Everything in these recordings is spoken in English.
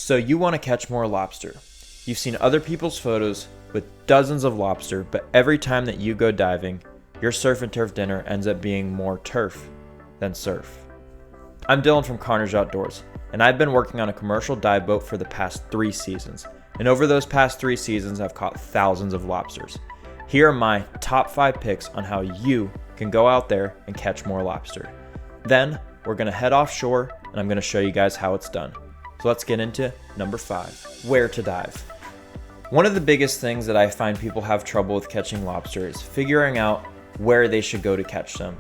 So you want to catch more lobster. You've seen other people's photos with dozens of lobster, but every time that you go diving, your surf and turf dinner ends up being more turf than surf. I'm Dylan from Carnage Outdoors, and I've been working on a commercial dive boat for the past 3 seasons. And over those past 3 seasons, I've caught thousands of lobsters. Here are my top 5 picks on how you can go out there and catch more lobster. Then we're gonna head offshore and I'm gonna show you guys how it's done. So let's get into number 5, where to dive. One of the biggest things that I find people have trouble with catching lobster is figuring out where they should go to catch them.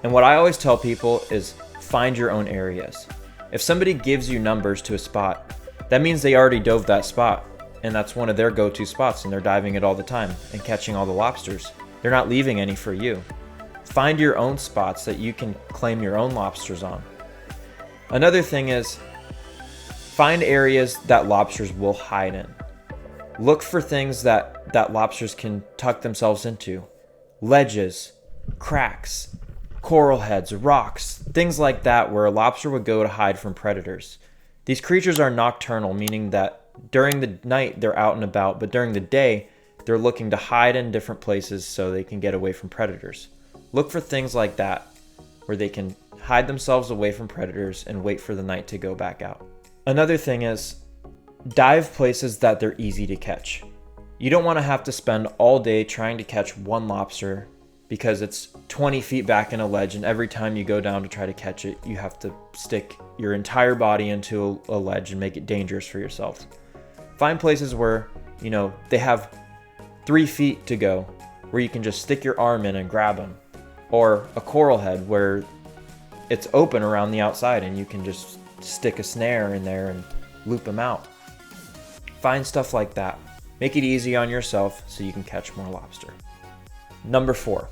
And what I always tell people is find your own areas. If somebody gives you numbers to a spot, that means they already dove that spot and that's one of their go-to spots and they're diving it all the time and catching all the lobsters. They're not leaving any for you. Find your own spots that you can claim your own lobsters on. Another thing is find areas that lobsters will hide in. Look for things that lobsters can tuck themselves into. Ledges, cracks, coral heads, rocks, things like that where a lobster would go to hide from predators. These creatures are nocturnal, meaning that during the night they're out and about, but during the day they're looking to hide in different places so they can get away from predators. Look for things like that where they can hide themselves away from predators and wait for the night to go back out. Another thing is dive places that they're easy to catch. You don't want to have to spend all day trying to catch one lobster because it's 20 feet back in a ledge and every time you go down to try to catch it, you have to stick your entire body into a ledge and make it dangerous for yourself. Find places where, they have 3 feet to go where you can just stick your arm in and grab them. Or a coral head where it's open around the outside and you can just stick a snare in there and loop them out. Find stuff like that. Make it easy on yourself so you can catch more lobster. Number 4,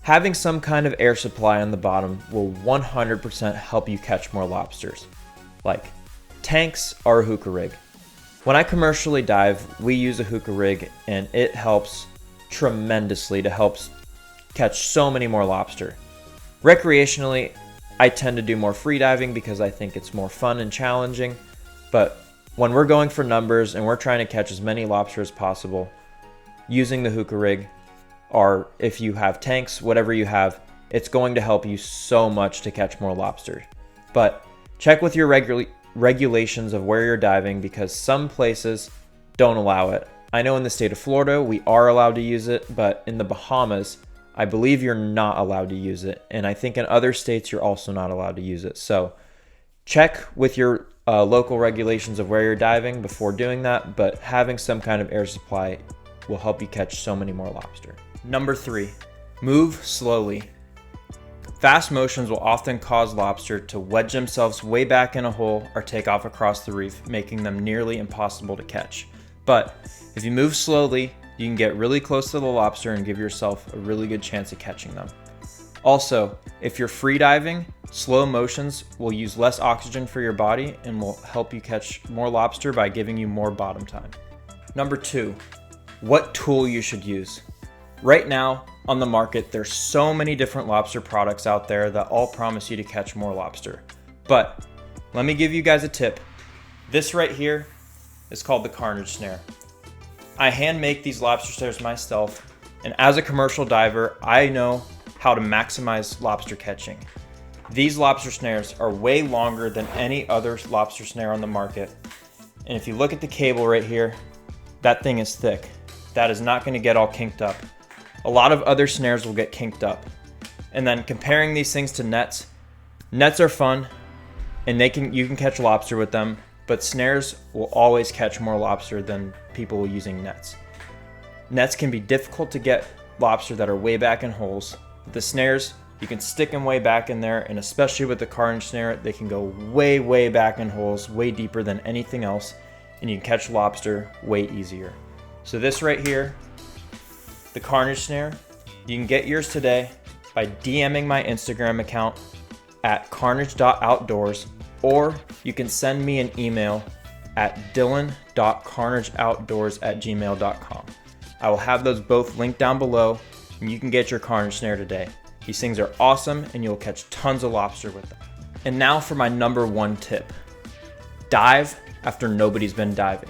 having some kind of air supply on the bottom will 100% help you catch more lobsters, like tanks or a hookah rig. When I commercially dive, we use a hookah rig and it helps tremendously to help catch so many more lobster. Recreationally, I tend to do more freediving because I think it's more fun and challenging, but when we're going for numbers and we're trying to catch as many lobster as possible, using the hookah rig, or if you have tanks, whatever you have, it's going to help you so much to catch more lobster. But check with your regulations of where you're diving because some places don't allow it. I know in the state of Florida, we are allowed to use it, but in the Bahamas, I believe you're not allowed to use it. And I think in other states, you're also not allowed to use it. So check with your local regulations of where you're diving before doing that, but having some kind of air supply will help you catch so many more lobster. Number 3, move slowly. Fast motions will often cause lobster to wedge themselves way back in a hole or take off across the reef, making them nearly impossible to catch. But if you move slowly, you can get really close to the lobster and give yourself a really good chance at catching them. Also, if you're free diving, slow motions will use less oxygen for your body and will help you catch more lobster by giving you more bottom time. Number 2, what tool you should use. Right now on the market, there's so many different lobster products out there that all promise you to catch more lobster. But let me give you guys a tip. This right here is called the Carnage snare. I hand make these lobster snares myself, and as a commercial diver, I know how to maximize lobster catching. These lobster snares are way longer than any other lobster snare on the market. And if you look at the cable right here, that thing is thick. That is not going to get all kinked up. A lot of other snares will get kinked up. And then comparing these things to nets are fun and you can catch lobster with them, but snares will always catch more lobster than people using nets. Nets can be difficult to get lobster that are way back in holes. The snares, you can stick them way back in there, and especially with the Carnage snare, they can go way, way back in holes, way deeper than anything else, and you can catch lobster way easier. So this right here, the Carnage snare, you can get yours today by DMing my Instagram account at carnage.outdoors, or you can send me an email at dylan.carnageoutdoors@gmail.com. I will have those both linked down below, and you can get your Carnage snare today. These things are awesome, and you'll catch tons of lobster with them. And now for my number 1 tip. Dive after nobody's been diving.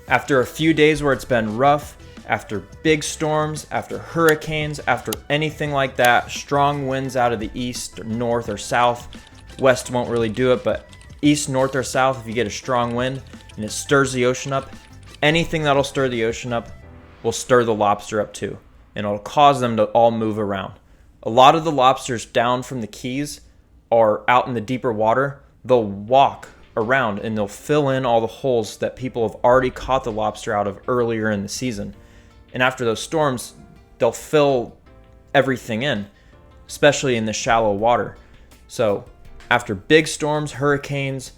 After a few days where it's been rough, after big storms, after hurricanes, after anything like that, strong winds out of the east, or north, or south, west won't really do it, but east, north, or south, if you get a strong wind and it stirs the ocean up, anything that'll stir the ocean up will stir the lobster up too, and it'll cause them to all move around. A lot of the lobsters down from the Keys are out in the deeper water. They'll walk around and they'll fill in all the holes that people have already caught the lobster out of earlier in the season. And after those storms, they'll fill everything in, especially in the shallow water. So after big storms, hurricanes,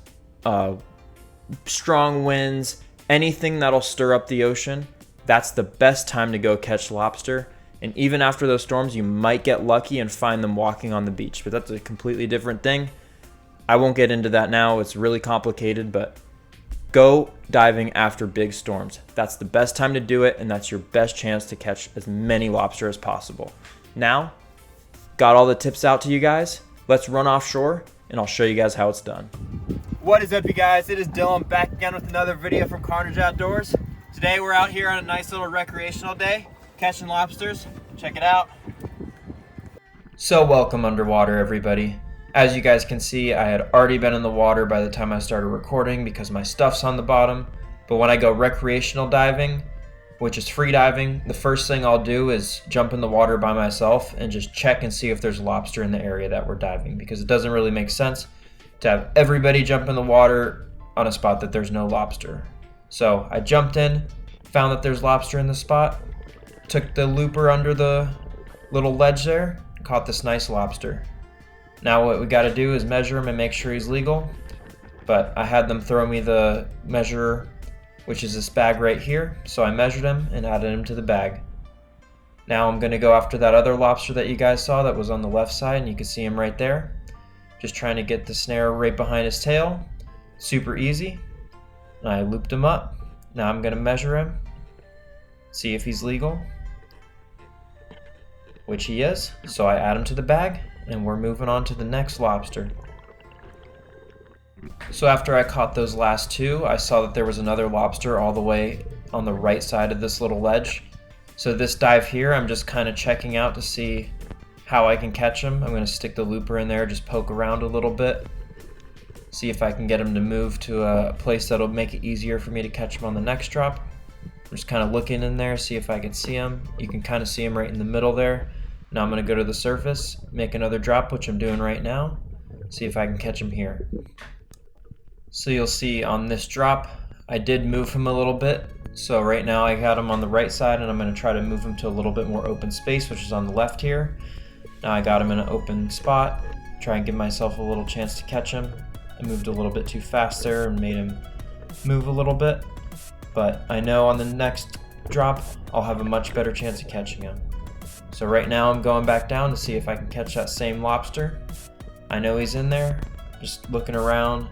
strong winds, anything that'll stir up the ocean, that's the best time to go catch lobster. And even after those storms, you might get lucky and find them walking on the beach, but that's a completely different thing. I won't get into that now. It's really complicated, but go diving after big storms. That's the best time to do it, and that's your best chance to catch as many lobster as possible. Now, got all the tips out to you guys. Let's run offshore, and I'll show you guys how it's done. What is up, you guys? It is Dylan back again with another video from Carnage Outdoors. Today we're out here on a nice little recreational day, catching lobsters. Check it out. So welcome underwater, everybody. As you guys can see, I had already been in the water by the time I started recording because my stuff's on the bottom. But when I go recreational diving, which is free diving, the first thing I'll do is jump in the water by myself and just check and see if there's lobster in the area that we're diving, because it doesn't really make sense to have everybody jump in the water on a spot that there's no lobster. So I jumped in, found that there's lobster in the spot, took the looper under the little ledge there, caught this nice lobster. Now what we got to do is measure him and make sure he's legal. But I had them throw me the measurer, which is this bag right here. So I measured him and added him to the bag. Now I'm going to go after that other lobster that you guys saw that was on the left side, and you can see him right there. Just trying to get the snare right behind his tail. Super easy. And I looped him up. Now I'm going to measure him, see if he's legal, which he is. So I add him to the bag, and we're moving on to the next lobster. So after I caught those last two, I saw that there was another lobster all the way on the right side of this little ledge. So this dive here, I'm just kind of checking out to see how I can catch him. I'm going to stick the looper in there, just poke around a little bit, see if I can get him to move to a place that'll make it easier for me to catch him on the next drop. I'm just kind of looking in there, see if I can see him. You can kind of see him right in the middle there. Now I'm going to go to the surface, make another drop, which I'm doing right now, see if I can catch him here. So you'll see on this drop, I did move him a little bit. So right now I got him on the right side, and I'm going to try to move him to a little bit more open space, which is on the left here. Now I got him in an open spot, try and give myself a little chance to catch him. I moved a little bit too fast there and made him move a little bit. But I know on the next drop, I'll have a much better chance of catching him. So right now I'm going back down to see if I can catch that same lobster. I know he's in there, just looking around,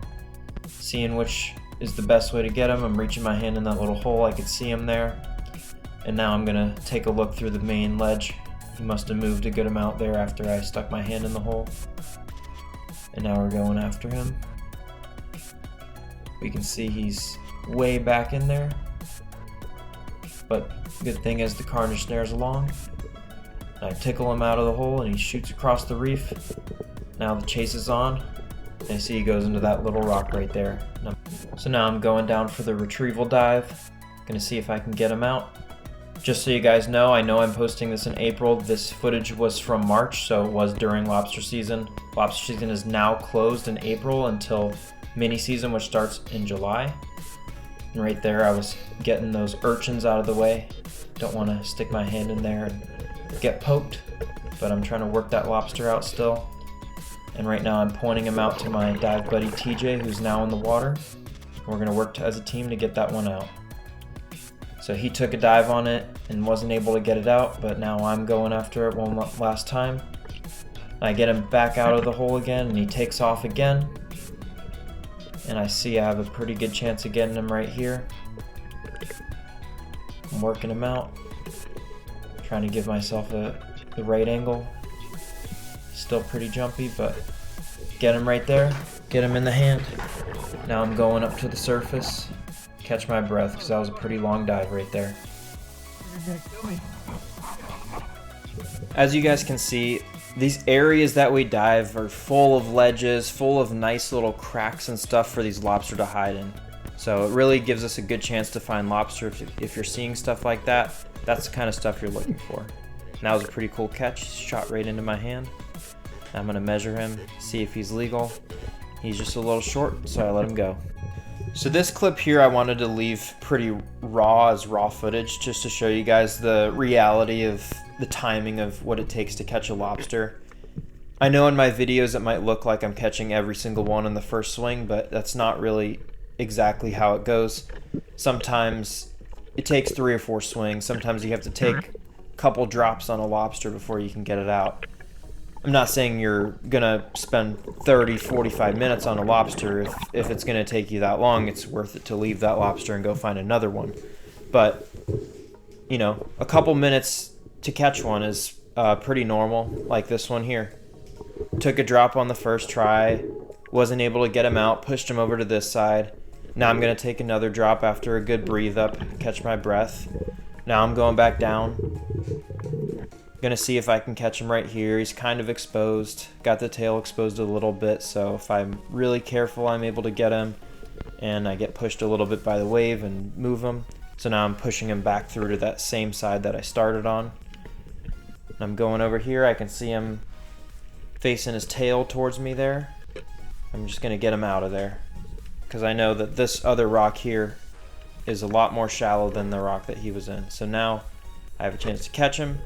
seeing which is the best way to get him. I'm reaching my hand in that little hole, I could see him there. And now I'm gonna take a look through the main ledge. He must have moved a good amount there after I stuck my hand in the hole. And now we're going after him. We can see he's way back in there. But good thing is the Carnage snare's along. I tickle him out of the hole and he shoots across the reef. Now the chase is on. I see he goes into that little rock right there. So now I'm going down for the retrieval dive. Gonna see if I can get him out. Just so you guys know, I know I'm posting this in April. This footage was from March, so it was during lobster season. Lobster season is now closed in April until mini season, which starts in July. And right there I was getting those urchins out of the way. Don't want to stick my hand in there and get poked, but I'm trying to work that lobster out still. And right now I'm pointing him out to my dive buddy TJ, who's now in the water. We're going to work as a team to get that one out. So he took a dive on it and wasn't able to get it out, but now I'm going after it one last time. I get him back out of the hole again, and he takes off again. And I see I have a pretty good chance of getting him right here. I'm working him out, trying to give myself the right angle. Still pretty jumpy, but get him right there. get him in the hand. Now I'm going up to the surface, catch my breath because that was a pretty long dive right there. As you guys can see, these areas that we dive are full of ledges, full of nice little cracks and stuff for these lobster to hide in. So it really gives us a good chance to find lobster. If you're seeing stuff like that, that's the kind of stuff you're looking for. And that was a pretty cool catch. He shot right into my hand. I'm gonna measure him, see if he's legal. He's just a little short, so I let him go. So this clip here I wanted to leave pretty raw as raw footage just to show you guys the reality of the timing of what it takes to catch a lobster. I know in my videos it might look like I'm catching every single one in the first swing, but that's not really exactly how it goes. Sometimes it takes 3 or 4 swings. Sometimes you have to take a couple drops on a lobster before you can get it out. I'm not saying you're gonna spend 30, 45 minutes on a lobster. If it's gonna take you that long, it's worth it to leave that lobster and go find another one. But, you know, a couple minutes to catch one is pretty normal, like this one here. Took a drop on the first try, wasn't able to get him out, pushed him over to this side. Now I'm gonna take another drop after a good breathe up, catch my breath. Now I'm going back down. Gonna see if I can catch him right here. He's kind of exposed, got the tail exposed a little bit, so if I'm really careful I'm able to get him, and I get pushed a little bit by the wave and move him. So now I'm pushing him back through to that same side that I started on. And I'm going over here, I can see him facing his tail towards me there. I'm just gonna get him out of there, because I know that this other rock here is a lot more shallow than the rock that he was in. So now I have a chance to catch him,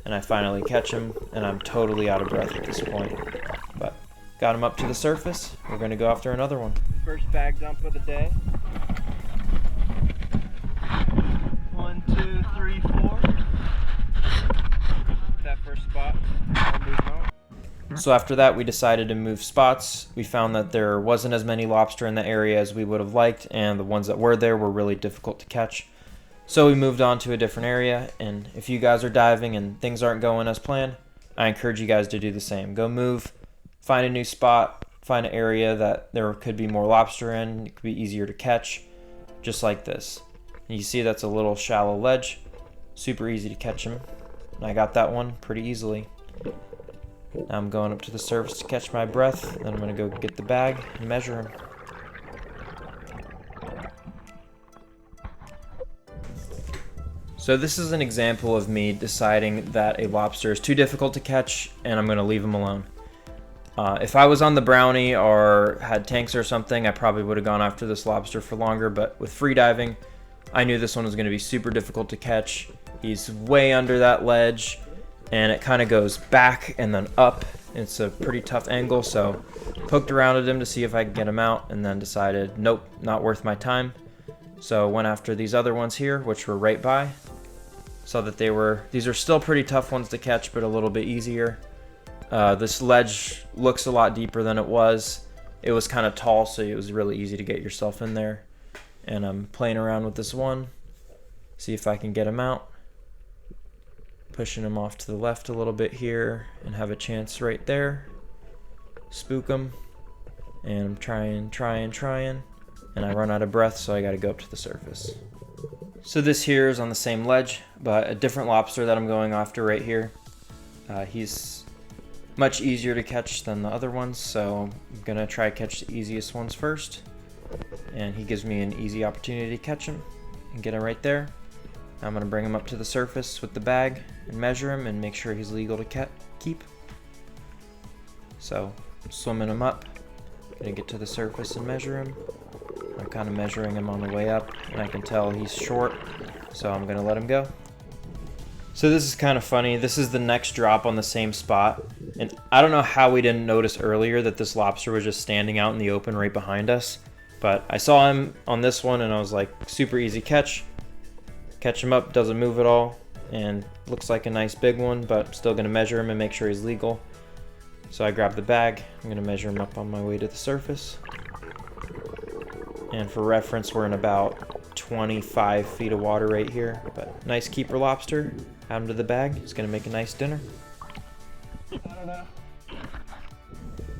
and I finally catch him, and I'm totally out of breath at this point. But got him up to the surface. We're gonna go after another one. First bag dump of the day. 1, 2, 3, 4. That first spot, I'll move on. So after that, we decided to move spots. We found that there wasn't as many lobster in the area as we would have liked, and the ones that were there were really difficult to catch. So we moved on to a different area, and if you guys are diving and things aren't going as planned, I encourage you guys to do the same. Go move, find a new spot, find an area that there could be more lobster in, it could be easier to catch, just like this. And you see that's a little shallow ledge, super easy to catch them. And I got that one pretty easily. Now I'm going up to the surface to catch my breath, then I'm gonna go get the bag and measure him. So this is an example of me deciding that a lobster is too difficult to catch and I'm gonna leave him alone. If I was on the brownie or had tanks or something, I probably would have gone after this lobster for longer, but with freediving, I knew this one was gonna be super difficult to catch. He's way under that ledge, and it kind of goes back and then up. It's a pretty tough angle, so poked around at him to see if I could get him out, and then decided, nope, not worth my time. So went after these other ones here, which were right by. Saw that these are still pretty tough ones to catch, but a little bit easier. This ledge looks a lot deeper than it was. It was kind of tall, so it was really easy to get yourself in there. And I'm playing around with this one, see if I can get him out. Pushing him off to the left a little bit here and have a chance right there. Spook him. And I'm trying. And I run out of breath, so I gotta go up to the surface. So this here is on the same ledge, but a different lobster that I'm going after right here. He's much easier to catch than the other ones, so I'm gonna try to catch the easiest ones first. And he gives me an easy opportunity to catch him and get him right there. I'm gonna bring him up to the surface with the bag and measure him and make sure he's legal to keep. So swimming him up, gonna get to the surface and measure him. I'm kind of measuring him on the way up, and I can tell he's short, so I'm gonna let him go. So this is kind of funny. This is the next drop on the same spot, and I don't know how we didn't notice earlier that this lobster was just standing out in the open right behind us, but I saw him on this one and I was like, super easy catch. Catch him up, doesn't move at all, and looks like a nice big one, but I'm still gonna measure him and make sure he's legal. So I grab the bag, I'm gonna measure him up on my way to the surface. And for reference, we're in about 25 feet of water right here, but nice keeper lobster. Add him to the bag, he's gonna make a nice dinner.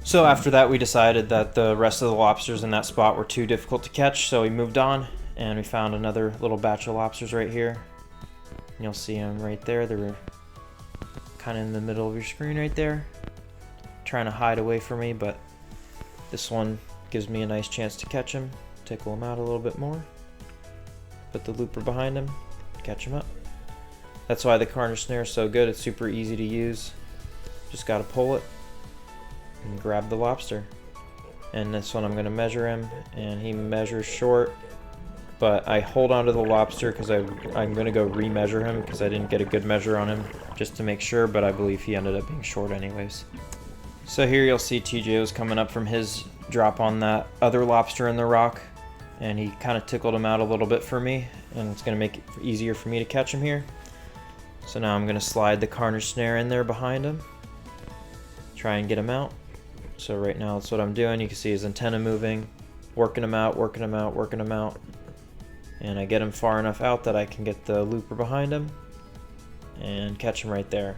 So after that, we decided that the rest of the lobsters in that spot were too difficult to catch, so we moved on, and we found another little batch of lobsters right here. And you'll see them right there. They were kind of in the middle of your screen right there, trying to hide away from me, but this one gives me a nice chance to catch him, tickle him out a little bit more, put the looper behind him, catch him up. That's why the Carnage snare is so good. It's super easy to use. Just got to pull it and grab the lobster. And this one I'm going to measure him, and he measures short, but I hold on to the lobster because I'm going to go re-measure him because I didn't get a good measure on him just to make sure, but I believe he ended up being short anyways. So here you'll see TJ was coming up from his drop on that other lobster in the rock, and he kind of tickled him out a little bit for me, and it's going to make it easier for me to catch him here. So now I'm going to slide the Carnage snare in there behind him, try and get him out. So right now that's what I'm doing. You can see his antenna moving, working him out, working him out, working him out. And I get him far enough out that I can get the looper behind him and catch him right there.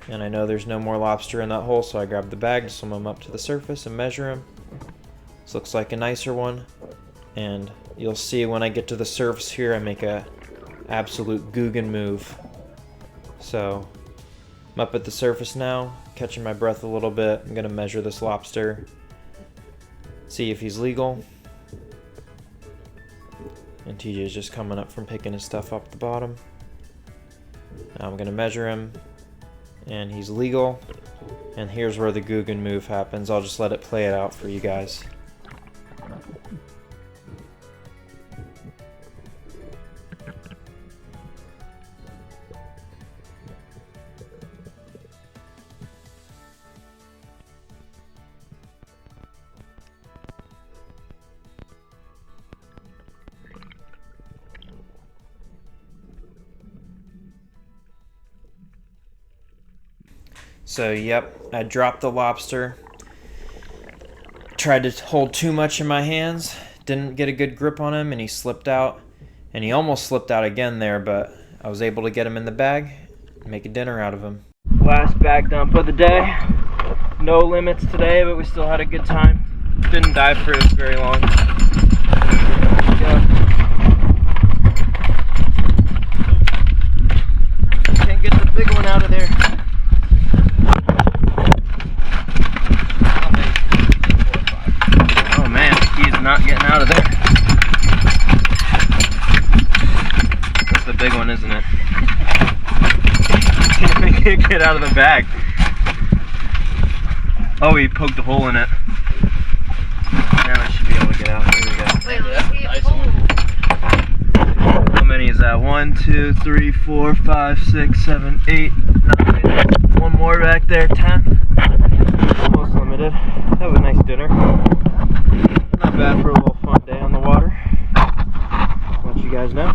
And I know there's no more lobster in that hole, so I grab the bag to swim him up to the surface and measure him. This looks like a nicer one. And you'll see when I get to the surface here, I make a absolute Guggen move. So I'm up at the surface now, catching my breath a little bit. I'm gonna measure this lobster, see if he's legal. And TJ's just coming up from picking his stuff up the bottom. Now I'm gonna measure him, and he's legal. And here's where the Guggen move happens. I'll just let it play it out for you guys. So yep, I dropped the lobster. Tried to hold too much in my hands, didn't get a good grip on him, and he slipped out. And he almost slipped out again there, but I was able to get him in the bag and make a dinner out of him. Last bag dump of the day. No limits today, but we still had a good time. Didn't dive for very long. Yeah. Can't get the big one out of there. Not getting out of there. That's the big one, isn't it? Can't make it get out of the bag. Oh, he poked a hole in it. Now it should be able to get out. There we go. Wait, nice. How many is that? 1, 2, 3, 4, 5, 6, 7, 8, 9. One more back there, 10. Almost limited. Have a nice dinner. Not bad for a little fun day on the water. Let you guys know.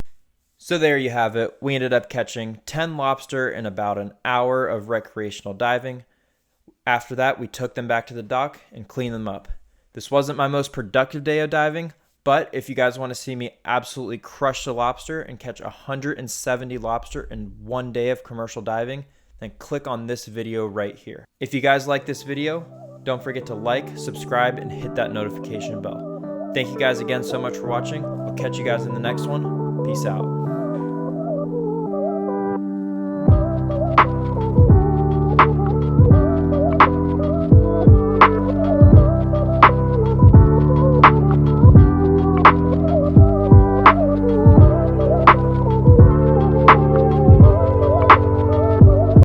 So there you have it. We ended up catching 10 lobster in about an hour of recreational diving. After that, we took them back to the dock and cleaned them up. This wasn't my most productive day of diving, but if you guys want to see me absolutely crush the lobster and catch 170 lobster in one day of commercial diving, then click on this video right here. If you guys like this video, don't forget to like, subscribe, and hit that notification bell. Thank you guys again so much for watching. I'll catch you guys in the next one. Peace out.